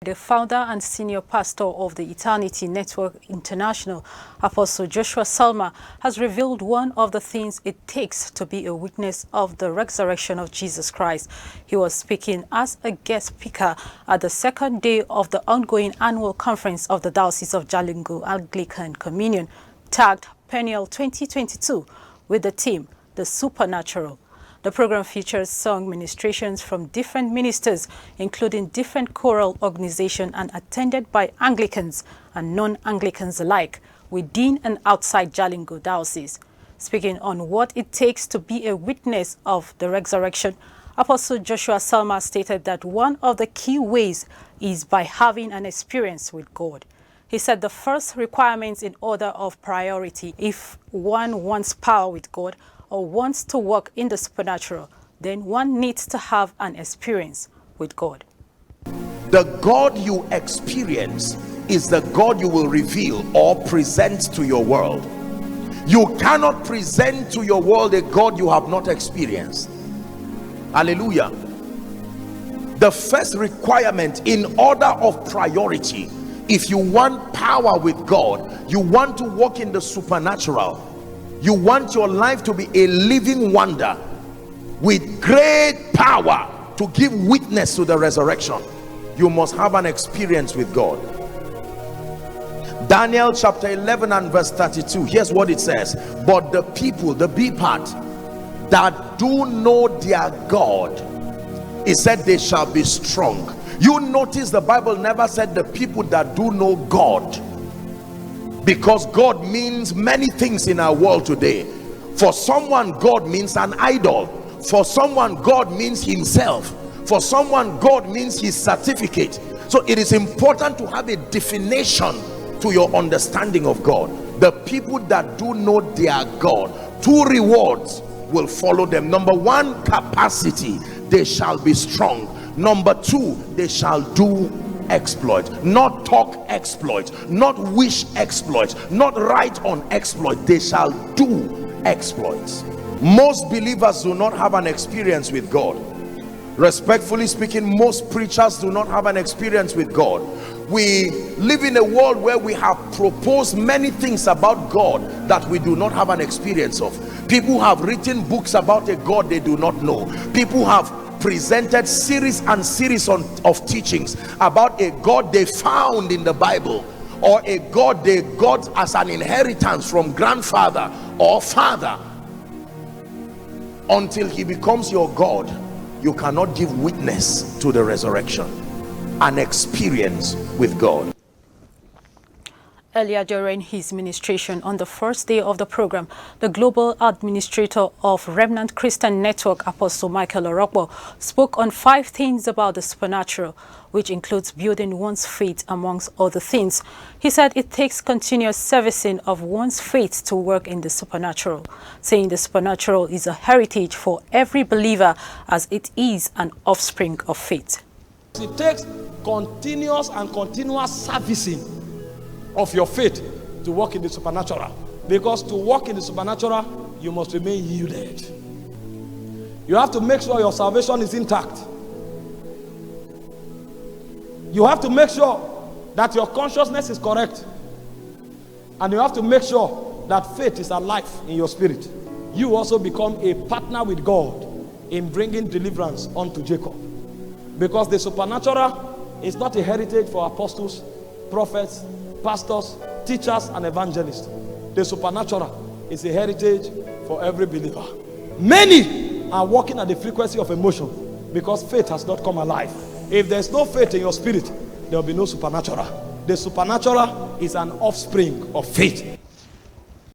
The founder and senior pastor of the Eternity Network International, Apostle Joshua Selman, has revealed one of the things it takes to be a witness of the resurrection of Jesus Christ. He was speaking as a guest speaker at the second day of the ongoing annual conference of the Diocese of Jalingo Anglican Communion, tagged Peniel 2022, with the theme, The Supernatural. The program features song ministrations from different ministers, including different choral organizations, and attended by Anglicans and non-Anglicans alike, within and outside Jalingo Diocese. Speaking on what it takes to be a witness of the resurrection, Apostle Joshua Selman stated that one of the key ways is by having an experience with God. He said the first requirement in order of priority, if one wants power with God or wants to walk in the supernatural, then one needs to have an experience with God. The God you experience is the God you will reveal or present to your world. You cannot present to your world a God you have not experienced. Hallelujah. The first requirement in order of priority, if you want power with God, you want to walk in the supernatural, you want your life to be a living wonder with great power to give witness to the resurrection, you must have an experience with God. Daniel chapter 11 and verse 32, here's what it says: but the people, the B part, that do know their God, it said they shall be strong. You notice the Bible never said the people that do know God, because God means many things in our world today. For someone, God means an idol. For someone, God means himself. For someone, God means his certificate. So it is important to have a definition to your understanding of God. The people that do know their God, two rewards will follow them. Number one, capacity, they shall be strong. Number two, they shall do exploit, not talk exploit, not wish exploit, not write on exploit. They shall do exploits. Most believers do not have an experience with God. Respectfully speaking, most preachers do not have an experience with God. We live in a world where we have proposed many things about God that we do not have an experience of. People have written books about a God they do not know. People have presented series and series of teachings about a God they found in the Bible, or a God they got as an inheritance from grandfather or father. Until he becomes your God, you cannot give witness to the resurrection, an experience with God. Earlier during his ministration on the first day of the program, the global administrator of Remnant Christian Network, Apostle Michael Orokpo, spoke on 5 things about the supernatural, which includes building one's faith amongst other things. He said it takes continuous servicing of one's faith to work in the supernatural, saying the supernatural is a heritage for every believer as it is an offspring of faith. It takes continuous servicing of your faith to walk in the supernatural, because to walk in the supernatural you must remain yielded. You have to make sure your salvation is intact. You have to make sure that your consciousness is correct, and you have to make sure that faith is alive in your spirit. You also become a partner with God in bringing deliverance unto Jacob, because the supernatural is not a heritage for apostles, prophets, pastors, teachers, and evangelists. The supernatural is a heritage for every believer. Many are walking at the frequency of emotion because faith has not come alive. If there's no faith in your spirit, there will be no supernatural. The supernatural is an offspring of faith.